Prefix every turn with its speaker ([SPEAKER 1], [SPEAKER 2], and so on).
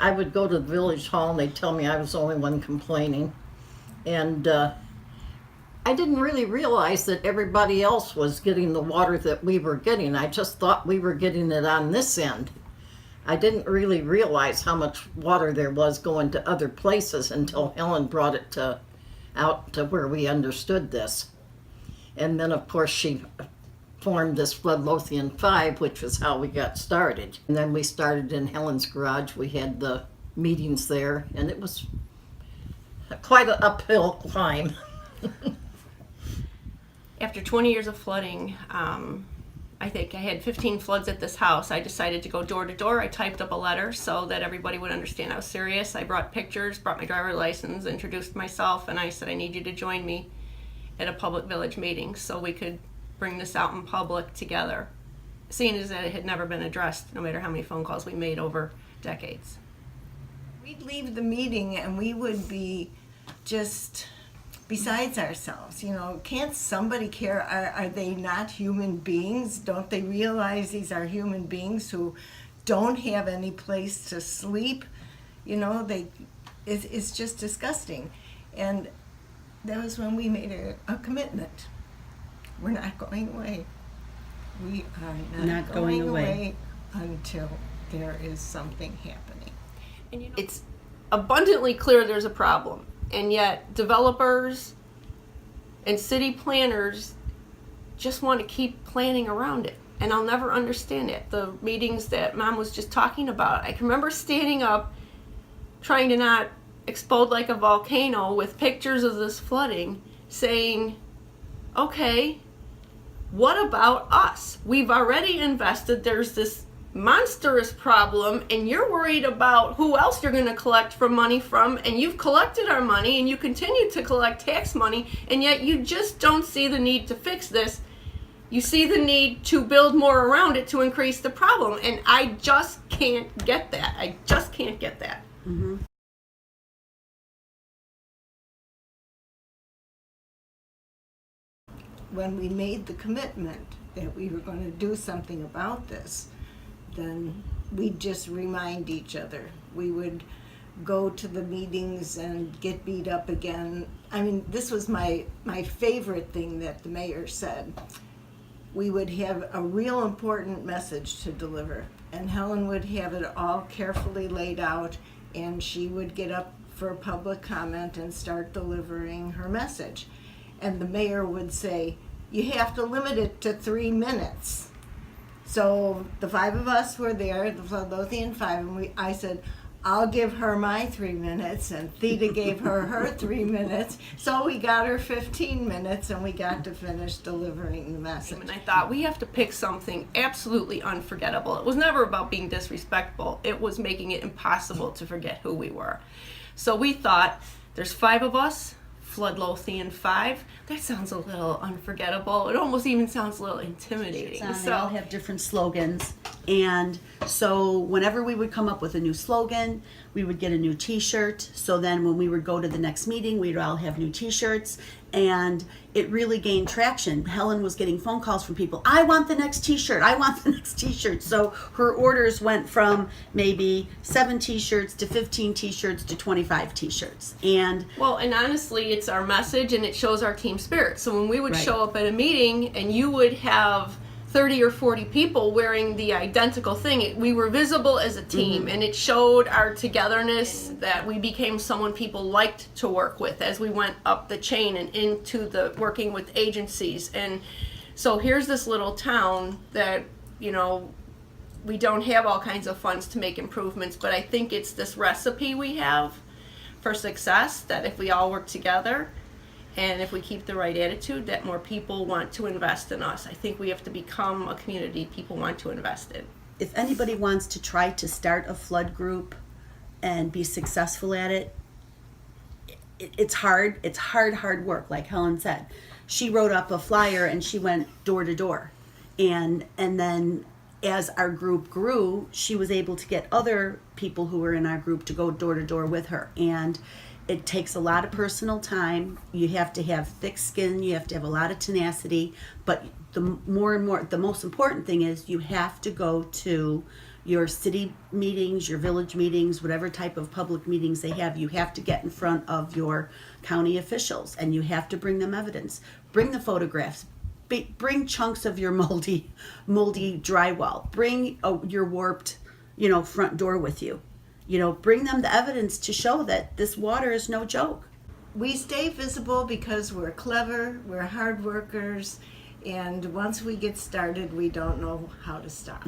[SPEAKER 1] I would go to the village hall and they'd tell me I was the only one complaining. And I didn't really realize that everybody else was getting the water that we were getting. I just thought we were getting it on this end. I didn't really realize how much water there was going to other places until Helen brought it out to where we understood this. And then, of course, she formed this Floodlothian Five, which was how we got started. And then we started in Helen's garage. We had the meetings there, and it was quite an uphill climb.
[SPEAKER 2] After 20 years of flooding, I think I had 15 floods at this house. I decided to go door to door. I typed up a letter so that everybody would understand I was serious. I brought pictures, brought my driver's license, introduced myself, and I said, I need you to join me at a public village meeting so we could bring this out in public together, seeing as that it had never been addressed, no matter how many phone calls we made over decades.
[SPEAKER 3] We'd leave the meeting and we would be just besides ourselves. You know, can't somebody care? Are they not human beings? Don't they realize these are human beings who don't have any place to sleep? You know, it's just disgusting. And that was when we made a commitment. We're not going away. We are not going away until there is something happening.
[SPEAKER 2] And you know, it's abundantly clear there's a problem, and yet developers and city planners just want to keep planning around it, and I'll never understand it. The meetings that Mom was just talking about, I can remember standing up trying to not explode like a volcano with pictures of this flooding, saying, okay, what about us? We've already invested. There's this monstrous problem, and you're worried about who else you're going to collect from money from, and you've collected our money and you continue to collect tax money, and yet you just don't see the need to fix this. You see the need to build more around it to increase the problem, and I just can't get that. I just can't get that.
[SPEAKER 4] Mm-hmm.
[SPEAKER 3] When we made the commitment that we were going to do something about this, then we'd just remind each other. We would go to the meetings and get beat up again. I mean, this was my favorite thing that the mayor said. We would have a real important message to deliver, and Helen would have it all carefully laid out, and she would get up for a public comment and start delivering her message. And the mayor would say, you have to limit it to 3 minutes. So the 5 of us were there, the Floodlothian Five, and I said, I'll give her my 3 minutes, and Theda gave her 3 minutes. So we got her 15 minutes, and we got to finish delivering the message.
[SPEAKER 2] And I thought, we have to pick something absolutely unforgettable. It was never about being disrespectful. It was making it impossible to forget who we were. So we thought, there's 5 of us, Floodlothian Five. That sounds a little unforgettable. It almost even sounds a little intimidating.
[SPEAKER 4] They all have different slogans, and so whenever we would come up with a new slogan, we would get a new t-shirt. So then when we would go to the next meeting, we'd all have new t-shirts, and it really gained traction. Helen was getting phone calls from people, I want the next t-shirt, I want the next t-shirt. So her orders went from maybe 7 t-shirts to 15 t-shirts to 25 t-shirts. And
[SPEAKER 2] honestly, it's our message, and it shows our team spirit. So when we would
[SPEAKER 4] Right.
[SPEAKER 2] show up at a meeting and you would have 30 or 40 people wearing the identical thing, we were visible as a team,
[SPEAKER 4] Mm-hmm.
[SPEAKER 2] and it showed our togetherness, that we became someone people liked to work with as we went up the chain and into the working with agencies. And so here's this little town that, you know, we don't have all kinds of funds to make improvements, but I think it's this recipe we have for success, that if we all work together and if we keep the right attitude, that more people want to invest in us. I think we have to become a community people want to invest in.
[SPEAKER 4] if anybody wants to try to start a flood group and be successful at it, it's hard. It's hard work, like Helen said. She wrote up a flyer and she went door to door. And then as our group grew, she was able to get other people who were in our group to go door to door with her. And it takes a lot of personal time. You have to have thick skin. You have to have a lot of tenacity. But the most important thing is you have to go to your city meetings, your village meetings, whatever type of public meetings they have, you have to get in front of your county officials and you have to bring them evidence. Bring the photographs. Bring chunks of your moldy drywall. Bring your warped, front door with you. Bring them the evidence to show that this water is no joke.
[SPEAKER 3] We stay visible because we're clever, we're hard workers, and once we get started, we don't know how to stop.